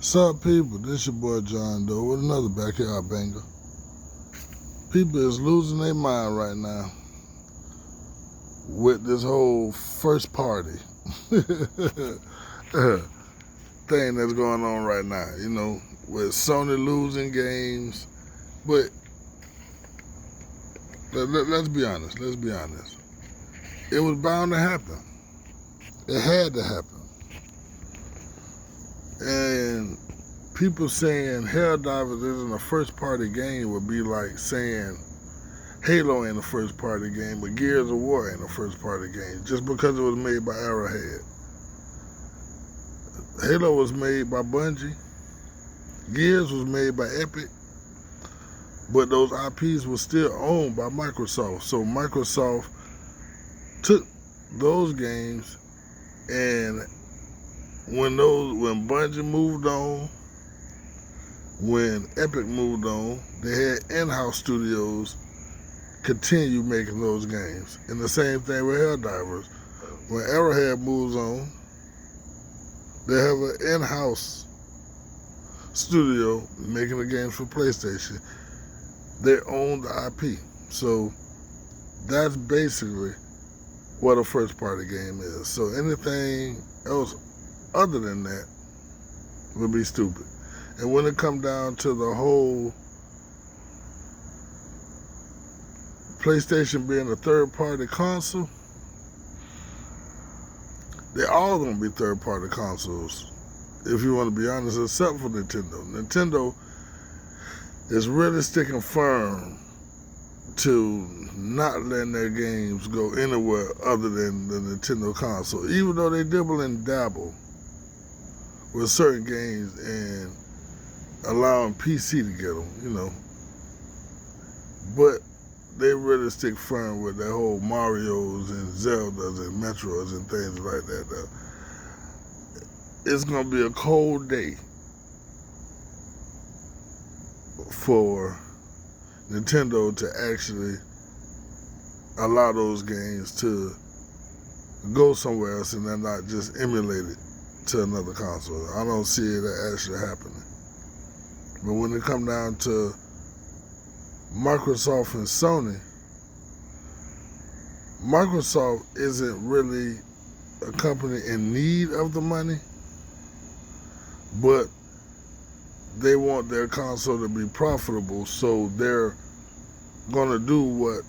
Sup, people? This your boy John Doe with another backyard banger. People is losing their mind right now with this whole first party thing that's going on right now. You know, with Sony losing games, but let's be honest. Let's be honest. It was bound to happen. It had to happen. And people saying Helldivers isn't a first party game would be like saying Halo ain't a first party game, but Gears of War ain't a first party game just because it was made by Arrowhead. Halo was made by Bungie. Gears was made by Epic. But those IPs were still owned by Microsoft. So Microsoft took those games, and when Bungie moved on, when Epic moved on, they had in-house studios continue making those games. And the same thing with Helldivers. When Arrowhead moves on, they have an in-house studio making the games for PlayStation. They own the IP. So that's basically what a first party game is. So anything else other than that would be stupid. And when it comes down to the whole PlayStation being a third party console, they're all going to be third party consoles, if you want to be honest, except for Nintendo. Nintendo is really sticking firm to not letting their games go anywhere other than the Nintendo console, even though they dibble and dabble with certain games and allowing PC to get them, you know. But they really stick firm with their whole Marios and Zeldas and Metroids and things like that. Though. It's going to be a cold day for Nintendo to actually allow those games to go somewhere else and then not just emulate it to another console. I don't see it actually happening. But when it comes down to Microsoft and Sony, Microsoft isn't really a company in need of the money, but they want their console to be profitable, so they're going to do what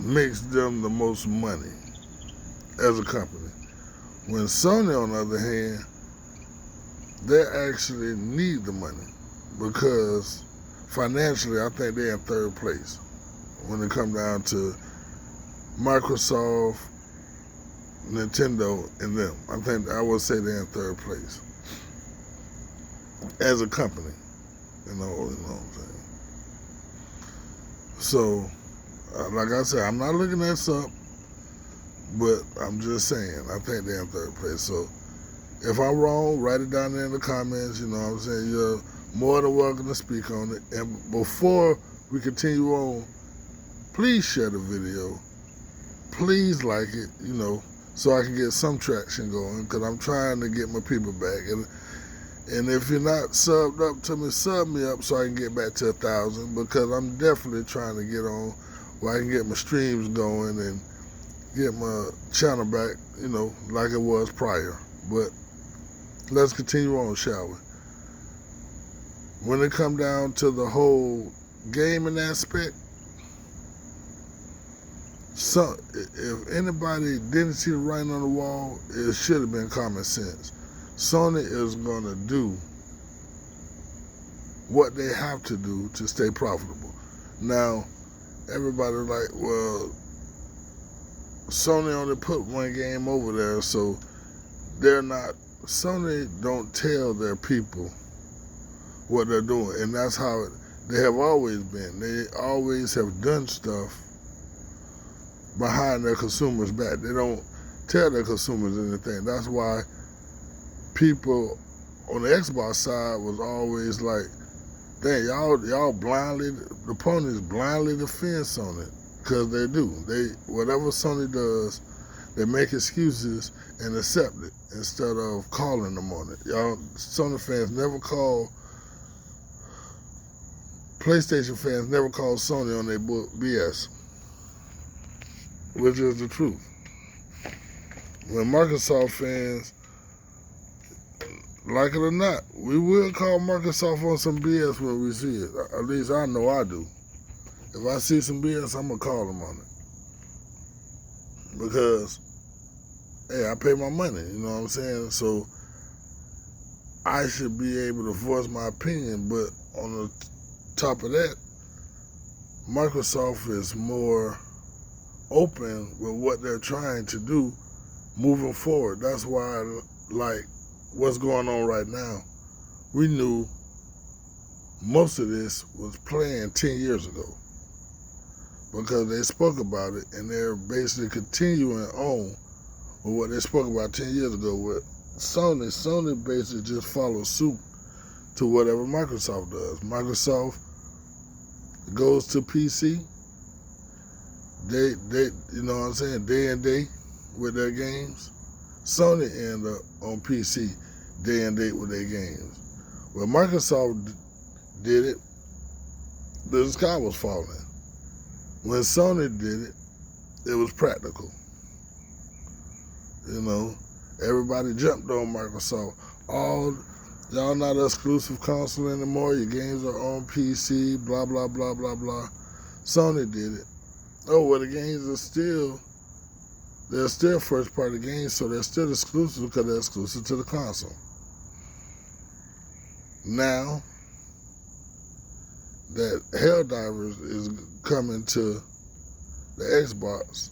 makes them the most money as a company. When Sony, on the other hand, they actually need the money because financially, I think they're in third place when it comes down to Microsoft, Nintendo, and them. I would say they're in third place as a company. You know what I'm saying? So, like I said, I'm not looking this up, but I'm just saying, I think they're in third place. So, if I'm wrong, write it down there in the comments. You know what I'm saying? You're more than welcome to speak on it. And before we continue on, please share the video. Please like it, you know, so I can get some traction going, because I'm trying to get my people back. And if you're not subbed up to me, sub me up so I can get back to 1,000, because I'm definitely trying to get on where I can get my streams going and get my channel back, you know, like it was prior. But let's continue on, shall we? When it comes down to the whole gaming aspect, so if anybody didn't see the writing on the wall, it should have been common sense. Sony is going to do what they have to do to stay profitable. Now, everybody's like, well, Sony only put one game over there, so they're not, Sony don't tell their people what they're doing, and that's how they have always been. They always have done stuff behind their consumers' back. They don't tell their consumers anything. That's why people on the Xbox side was always like, dang, y'all blindly, the ponies blindly defend Sony, because they do. Whatever Sony does, They make excuses and accept it instead of calling them on it. Y'all, Sony fans never call, PlayStation fans never call Sony on their BS, which is the truth. When Microsoft fans, like it or not, we will call Microsoft on some BS when we see it. At least I know I do. If I see some BS, I'm going to call them on it. Because, hey, I pay my money, you know what I'm saying? So I should be able to voice my opinion, but on the top of that, Microsoft is more open with what they're trying to do moving forward. That's why, like, what's going on right now, we knew most of this was planned 10 years ago because they spoke about it, and they're basically continuing on with what they spoke about 10 years ago with Sony. Sony basically just follows suit to whatever Microsoft does. Microsoft goes to PC. They you know what I'm saying, day and day with their games. Sony end up on PC day and date with their games. When Microsoft did it, the sky was falling. When Sony did it, it was practical. You know, everybody jumped on Microsoft. Y'all not an exclusive console anymore. Your games are on PC, blah, blah, blah, blah, blah. Sony did it. Oh, well, the games are still, they're still first-party games, so they're still exclusive because they're exclusive to the console. Now that Helldivers is coming to the Xbox,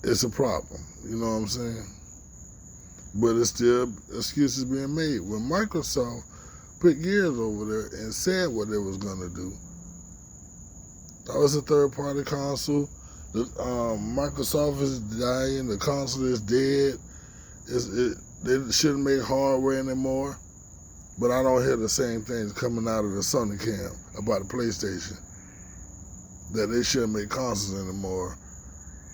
it's a problem. You know what I'm saying? But it's still excuses being made. When Microsoft put Gears over there and said what they was going to do, that was a third-party console. Microsoft is dying. The console is dead. They shouldn't make hardware anymore. But I don't hear the same things coming out of the Sony camp about the PlayStation, that they shouldn't make consoles anymore.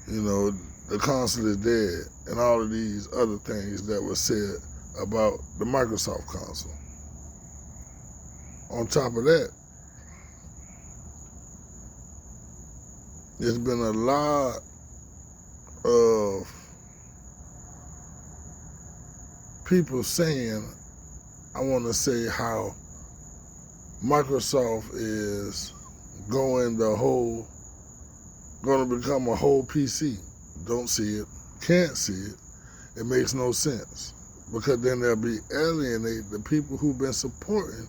You know, the console is dead, and all of these other things that were said about the Microsoft console. On top of that, there's been a lot of people saying, I want to say how Microsoft is going to become a whole PC. Don't see it, can't see it. It makes no sense, because then they'll be alienate the people who've been supporting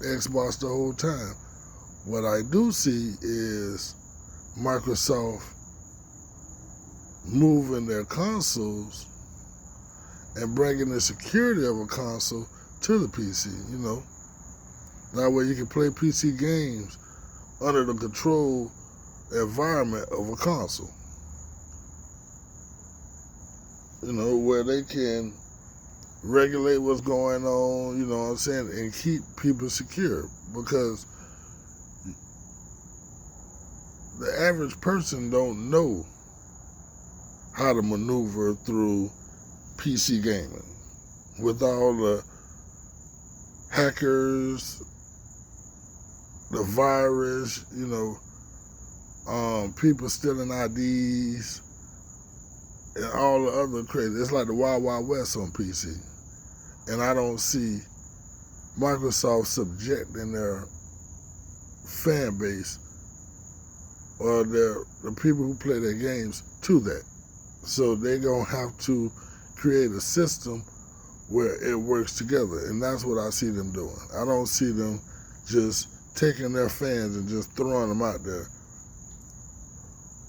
the Xbox the whole time. What I do see is Microsoft moving their consoles and bringing the security of a console to the PC, you know. That way you can play PC games under the control environment of a console. You know, where they can regulate what's going on, you know what I'm saying, and keep people secure. Because the average person don't know how to maneuver through PC gaming with all the hackers, the virus, you know, people stealing IDs, and all the other crazy. It's like the Wild Wild West on PC. And I don't see Microsoft subjecting their fan base or the people who play their games to that. So they're going to have to create a system where it works together. And that's what I see them doing. I don't see them just taking their fans and just throwing them out there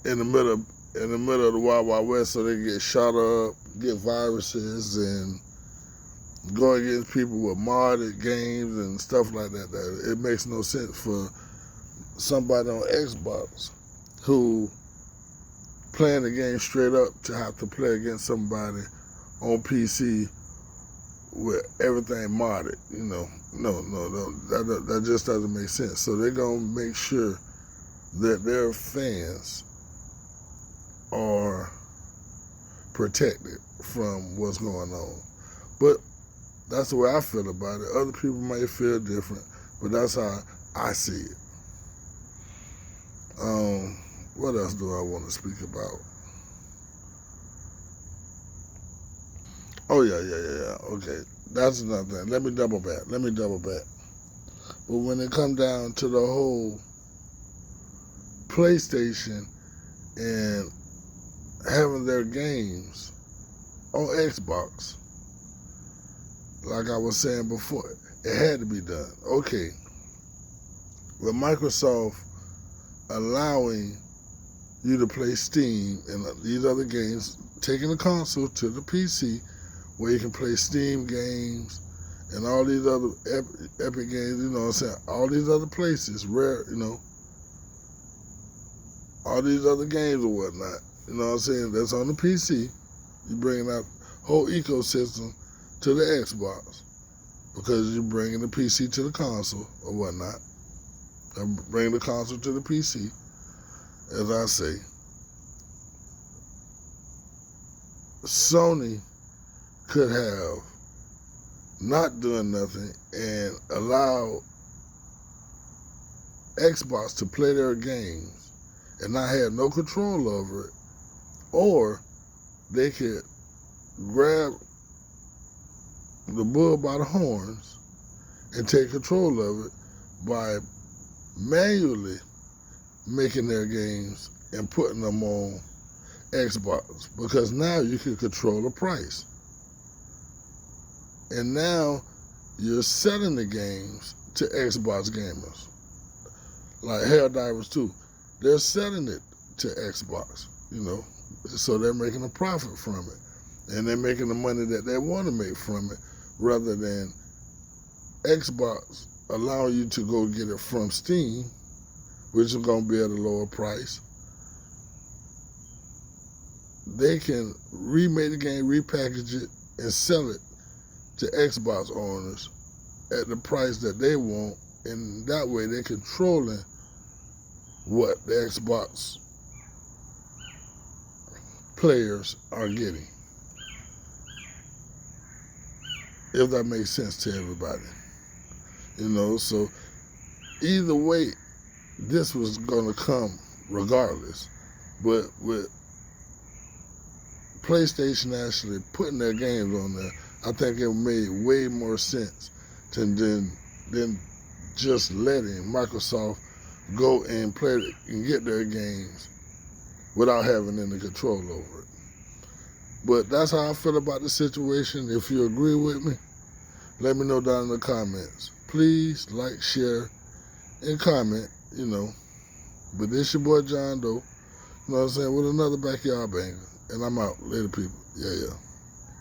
in the middle of the Wild Wild West so they can get shot up, get viruses, and go against people with modded games and stuff like that. It makes no sense for somebody on Xbox who playing the game straight up to have to play against somebody on PC with everything modded. You know, no, that just doesn't make sense. So they're gonna make sure that their fans are protected from what's going on. But that's the way I feel about it. Other people may feel different, but that's how I see it. What else do I want to speak about? Oh, yeah. Okay, that's another thing. Let me double back. But when it comes down to the whole PlayStation and having their games on Xbox, like I was saying before, it had to be done. Okay, with Microsoft allowing you to play Steam and these other games, taking the console to the PC where you can play Steam games and all these other Epic games, you know what I'm saying? All these other places, Rare, you know, all these other games or whatnot, you know what I'm saying? That's on the PC. You bringing that whole ecosystem to the Xbox because you're bringing the PC to the console or whatnot. And bringing the console to the PC, as I say. Sony could have not done nothing and allow Xbox to play their games and not have no control over it, or they could grab the bull by the horns and take control of it by manually making their games and putting them on Xbox, because now you can control the price. And now you're selling the games to Xbox gamers. Like Helldivers 2, they're selling it to Xbox, you know, so they're making a profit from it. And they're making the money that they want to make from it, rather than Xbox allowing you to go get it from Steam, which is going to be at a lower price. They can remake the game, repackage it, and sell it to Xbox owners at the price that they want, and that way they're controlling what the Xbox players are getting. If that makes sense to everybody. You know, so either way, this was going to come regardless. But with PlayStation actually putting their games on there, I think it made way more sense than just letting Microsoft go and play it and get their games without having any control over it. But that's how I feel about the situation. If you agree with me, let me know down in the comments. Please like, share, and comment, you know. But this your boy John Doe, you know what I'm saying, with another backyard banger. And I'm out. Later, people. Yeah.